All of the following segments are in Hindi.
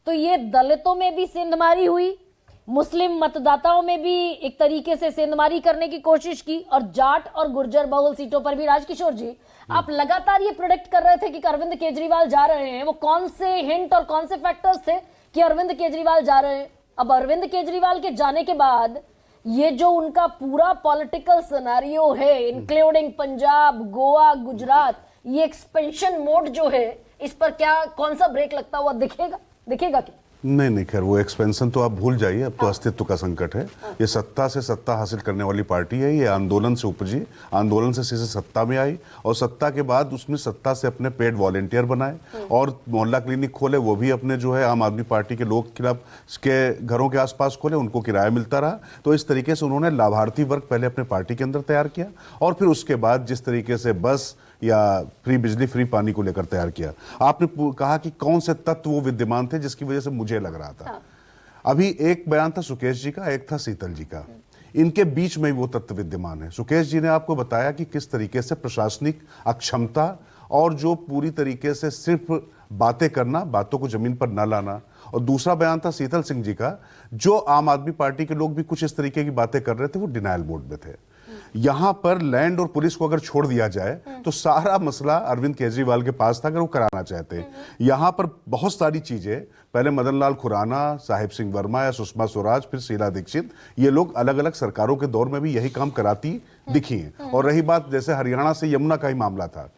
तो ये दलितों में भी सेंधमारी हुई, मुस्लिम मतदाताओं में भी एक तरीके से सेंधमारी करने की कोशिश की, और जाट और गुर्जर बहुल सीटों पर भी। राजकिशोर जी, आप लगातार ये प्रेडिक्ट कर रहे थे कि अरविंद केजरीवाल जा रहे हैं। वो कौन से हिंट और कौन से फैक्टर्स थे कि अरविंद केजरीवाल जा रहे हैं? अब अरविंद केजरीवाल के जाने के बाद ये जो उनका पूरा पॉलिटिकल सिनेरियो है, इंक्लूडिंग पंजाब, गोवा, गुजरात, ये एक्सपेंशन मोड जो है, इस पर क्या कौन सा ब्रेक लगता हुआ दिखेगा क्या? नहीं, खैर वो एक्सपेंशन तो आप भूल जाइए। अब तो अस्तित्व का संकट है। ये सत्ता से सत्ता हासिल करने वाली पार्टी है। ये आंदोलन से उपजी, आंदोलन से सीधे सत्ता में आई, और सत्ता के बाद उसने सत्ता से अपने पेड वॉलेंटियर बनाए और मोहल्ला क्लिनिक खोले। वो भी अपने जो है आम आदमी पार्टी के लोग खिलाफ के घरों के आसपास खोले, उनको किराया मिलता रहा। तो इस तरीके से उन्होंने लाभार्थी वर्ग पहले अपने पार्टी के अंदर तैयार किया, और फिर उसके बाद जिस तरीके से बस या फ्री बिजली, फ्री पानी को लेकर तैयार किया। आपने कहा कि कौन से तत्व वो विद्यमान थे जिसकी वजह से मुझे लग रहा था। अभी एक बयान था सुकेश जी का, एक था शीतल जी का। इनके बीच में वो तत्व विद्यमान है। सुकेश जी ने आपको बताया कि किस तरीके से प्रशासनिक अक्षमता और जो पूरी तरीके से सिर्फ बातें करना, बातों को जमीन पर न लाना। और दूसरा बयान था शीतल सिंह जी का, जो आम आदमी पार्टी के लोग भी कुछ इस तरीके की बातें कर रहे थे, वो डिनायल मोड में थे। यहां पर लैंड और पुलिस को अगर छोड़ दिया जाए तो सारा मसला अरविंद केजरीवाल के पास था, अगर वो कराना चाहते हैं। यहां पर बहुत सारी चीजें, पहले मदन लाल खुराना, साहिब सिंह वर्मा या सुषमा स्वराज, फिर शीला दीक्षित, ये लोग अलग अलग सरकारों के दौर में भी यही काम कराती दिखी हैं। और रही बात जैसे हरियाणा से यमुना का ही मामला था,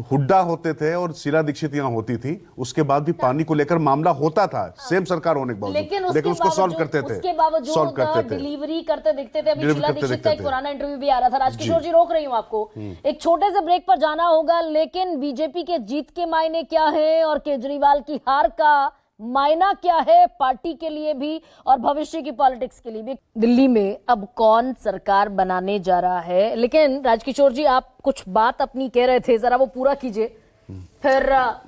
हुड्डा होते थे और शीला दीक्षित यहाँ होती थी, उसके बाद भी पानी को लेकर मामला होता था, सेम सरकार होने के बावजूद, लेकिन उसको सॉल्व करते थे, उसके बावजूद डिलीवरी करते दिखते थे। अभी शीला दीक्षित का एक पुराना इंटरव्यू भी आ रहा था। राजकिशोर जी, रोक रही हूँ आपको, एक छोटे से ब्रेक पर जाना होगा, लेकिन बीजेपी के जीत के मायने क्या है और केजरीवाल की हार का मायना क्या है पार्टी के लिए भी और भविष्य की पॉलिटिक्स के लिए भी? दिल्ली में अब कौन सरकार बनाने जा रहा है? लेकिन राजकिशोर जी, आप कुछ बात अपनी कह रहे थे, जरा वो पूरा कीजिए। फिर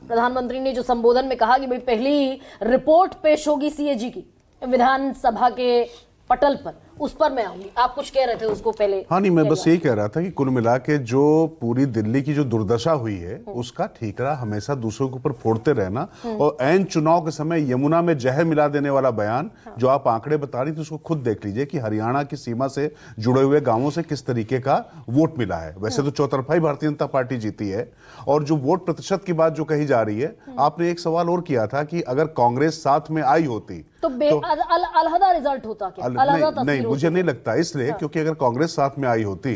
प्रधानमंत्री ने जो संबोधन में कहा कि भाई पहली रिपोर्ट पेश होगी सीएजी की विधानसभा के पटल पर, उस पर मैं आऊंगी। आप कुछ कह रहे थे उसको पहले। हाँ, नहीं, मैं बस यही कह रहा था कि कुल मिला के जो पूरी दिल्ली की जो दुर्दशा हुई है, उसका ठीकरा हमेशा दूसरों के ऊपर फोड़ते रहना, और ऐन चुनाव के समय यमुना में जहर मिला देने वाला बयान, जो आप आंकड़े बता रही थी, उसको खुद देख लीजिए कि हरियाणा की सीमा से जुड़े हुए गांवों से किस तरीके का वोट मिला है। वैसे तो चौतरफा ही भारतीय जनता पार्टी जीती है, और जो वोट प्रतिशत की बात जो कही जा रही है, आपने एक सवाल और किया था कि अगर कांग्रेस साथ में आई होती तो अलहदा रिजल्ट होता क्या? नहीं, मुझे नहीं लगता, इसलिए क्योंकि अगर कांग्रेस साथ में आई होती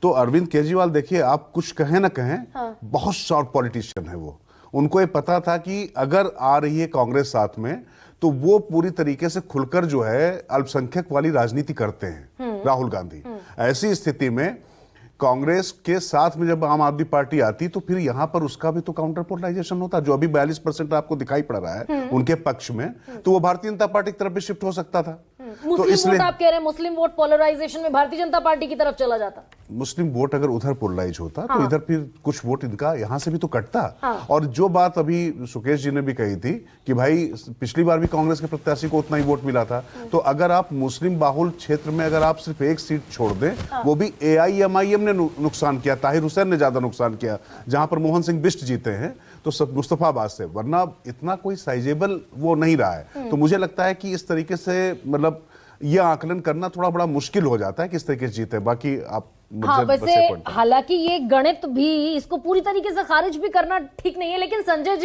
तो अरविंद केजरीवाल, देखिए आप कुछ कहें ना कहें, बहुत शार्प पॉलिटिशियन है वो। उनको ये पता था कि अगर आ रही है कांग्रेस साथ में तो वो पूरी तरीके से खुलकर जो है अल्पसंख्यक वाली राजनीति करते हैं राहुल गांधी। ऐसी स्थिति में कांग्रेस के साथ में जब आम आदमी पार्टी आती तो फिर यहां पर उसका भी तो काउंटर पोलराइजेशन होता, जो अभी 42% आपको दिखाई पड़ रहा है उनके पक्ष में, तो वो भारतीय जनता पार्टी की तरफ भी शिफ्ट हो सकता था। तो इसलिए आप कह रहे हैं मुस्लिम वोट पोलराइजेशन में भारतीय जनता पार्टी की तरफ चला जाता। मुस्लिम वोट अगर उधर पोलराइज होता तो इधर फिर कुछ वोट इनका यहां से भी तो कटता। और जो बात अभी सुकेश जी ने भी कही थी कि भाई पिछली बार भी कांग्रेस के प्रत्याशी को उतना ही वोट मिला था, तो अगर आप मुस्लिम बाहुल क्षेत्र में अगर आप सिर्फ एक सीट छोड़ दें, वो भी AIMIM ने नुकसान किया, ताहिर हुसैन ने ज्यादा नुकसान किया, जहां पर मोहन सिंह बिष्ट जीते हैं तो सब मुस्तफाबाद से, वरना इतना कोई साइजेबल वो नहीं रहा है। तो मुझे लगता है कि इस तरीके से मतलब ये आकलन करना थोड़ा बड़ा मुश्किल हो जाता है किस तरीके से जीते। बाकी आप वैसे हालांकि ये गणित भी, इसको पूरी तरीके से खारिज भी करना ठीक नहीं है, लेकिन संजय जी